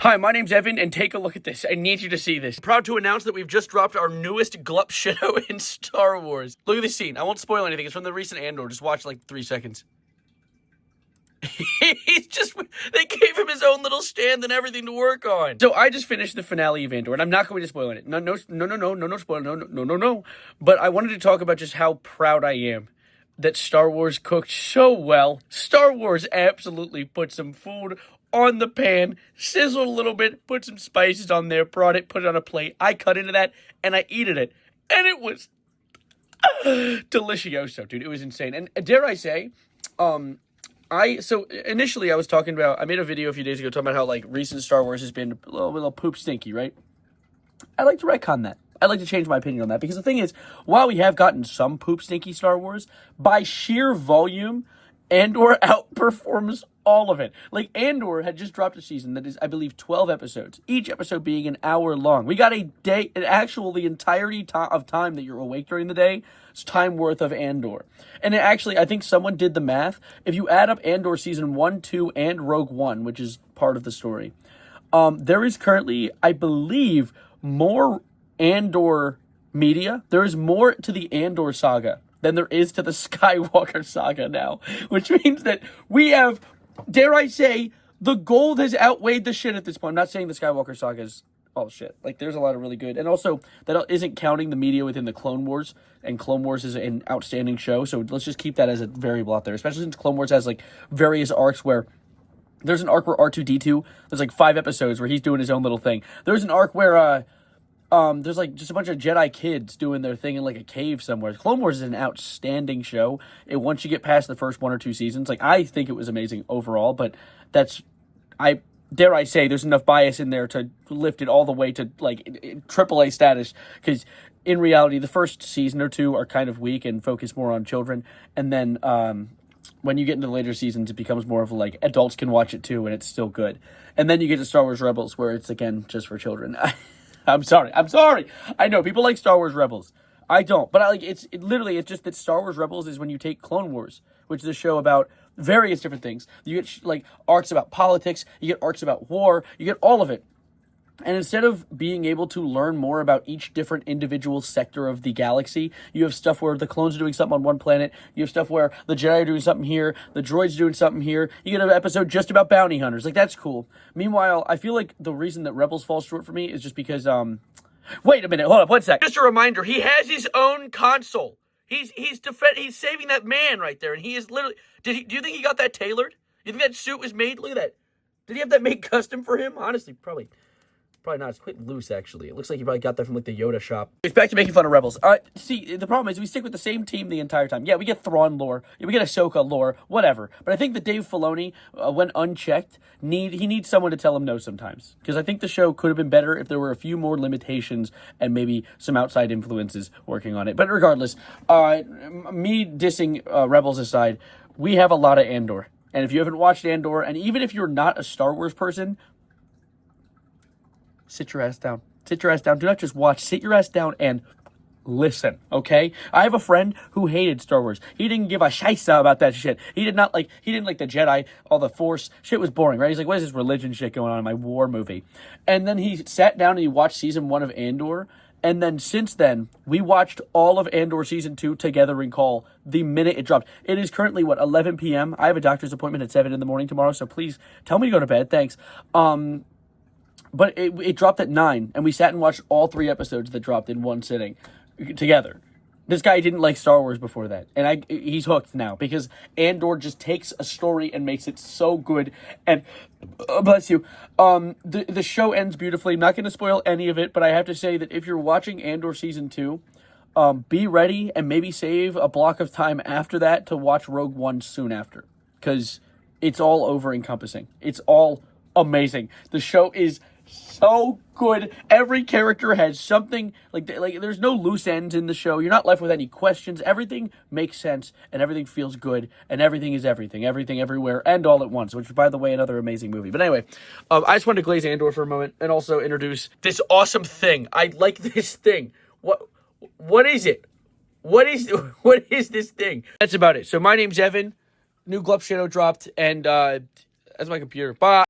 Hi, my name's Evan, and take a look at this. I need you to see this. I'm proud to announce that we've just dropped our newest Glup Shitto in Star Wars. Look at this scene. I won't spoil anything. It's from the recent Andor. Just watch like 3 seconds. They gave him his own little stand and everything to work on. So I just finished the finale of Andor, and I'm not going to spoil it. No spoil, no. But I wanted to talk about just how proud I am that Star Wars cooked so well. Star Wars absolutely put some food on the pan, sizzled a little bit, put some spices on there, brought it, put it on a plate. I cut into that, and I ate it. And it was delicioso, dude. It was insane. And dare I say, so initially I was talking about, I made a video a few days ago talking about how, like, recent Star Wars has been a little poop stinky, right? I like to retcon that. I'd like to change my opinion on that, because the thing is, while we have gotten some poop stinky Star Wars, by sheer volume, Andor outperforms all of it. Like, Andor had just dropped a season that is, I believe, 12 episodes, each episode being an hour long. We got the entirety of time that you're awake during the day, it's time worth of Andor. And it actually, I think someone did the math. If you add up Andor season 1, 2, and Rogue One, which is part of the story, there is currently, I believe, more Andor media. There is more to the Andor saga than there is to the Skywalker saga now, which means that we have, dare I say, the gold has outweighed the shit at this point. I'm not saying the Skywalker saga is all shit. Like, there's a lot of really good, and also that isn't counting the media within the Clone Wars, and Clone Wars is an outstanding show, so let's just keep that as a variable out there, especially since Clone Wars has, like, various arcs where there's an arc where R2-D2, there's like 5 episodes where he's doing his own little thing. There's an arc where, there's like just a bunch of Jedi kids doing their thing in like a cave somewhere. Clone Wars is an outstanding show. Once you get past the first 1 or 2 seasons, like, I think it was amazing overall, but dare I say, there's enough bias in there to lift it all the way to like AAA status, because in reality, the first season or 2 are kind of weak and focus more on children, and then when you get into the later seasons, it becomes more of like adults can watch it too, and it's still good. And then you get to Star Wars Rebels, where it's again just for children. I'm sorry. I know people like Star Wars Rebels. I don't. But it's just that Star Wars Rebels is when you take Clone Wars, which is a show about various different things. You get like arcs about politics, you get arcs about war, you get all of it. And instead of being able to learn more about each different individual sector of the galaxy, you have stuff where the clones are doing something on one planet, you have stuff where the Jedi are doing something here, the droids are doing something here, you get an episode just about bounty hunters. Like, that's cool. Meanwhile, I feel like the reason that Rebels falls short for me is just because, wait a minute, hold up, one sec. Just a reminder, he has his own console. He's saving that man right there, and he is literally, do you think he got that tailored? You think that suit was made? Look at that. Did he have that made custom for him? Honestly, probably not. It's quite loose, actually. It looks like he probably got that from, like, the Yoda shop. It's back to making fun of Rebels. See, the problem is we stick with the same team the entire time. Yeah, we get Thrawn lore. Yeah, we get Ahsoka lore. Whatever. But I think that Dave Filoni, when unchecked, he needs someone to tell him no sometimes. Because I think the show could have been better if there were a few more limitations and maybe some outside influences working on it. But regardless, me dissing Rebels aside, we have a lot of Andor. And if you haven't watched Andor, and even if you're not a Star Wars person, sit your ass down. Sit your ass down. Do not just watch. Sit your ass down and listen, okay? I have a friend who hated Star Wars. He didn't give a shisa about that shit. He didn't like the Jedi, all the Force. Shit was boring, right? He's like, what is this religion shit going on in my war movie? And then he sat down and he watched season 1 of Andor. And then since then, we watched all of Andor season 2 together in call the minute it dropped. It is currently, 11 p.m.? I have a doctor's appointment at 7 in the morning tomorrow, so please tell me to go to bed. Thanks. But it dropped at 9, and we sat and watched all 3 episodes that dropped in one sitting together. This guy didn't like Star Wars before that, and he's hooked now, because Andor just takes a story and makes it so good, and bless you, the show ends beautifully. I'm not going to spoil any of it, but I have to say that if you're watching Andor Season 2, be ready and maybe save a block of time after that to watch Rogue One soon after, because it's all over-encompassing. It's all amazing. The show is so good. Every character has something, like there's no loose ends in the show. You're not left with any questions. Everything makes sense, and everything feels good, and everything is everything everywhere, and all at once, which is, by the way, another amazing movie. But anyway, I just wanted to glaze Andor for a moment, and also introduce this awesome thing. I like this thing. What is it? What is this thing? That's about it. So my name's Evan. New Glup Shitto dropped, and that's my computer. Bye.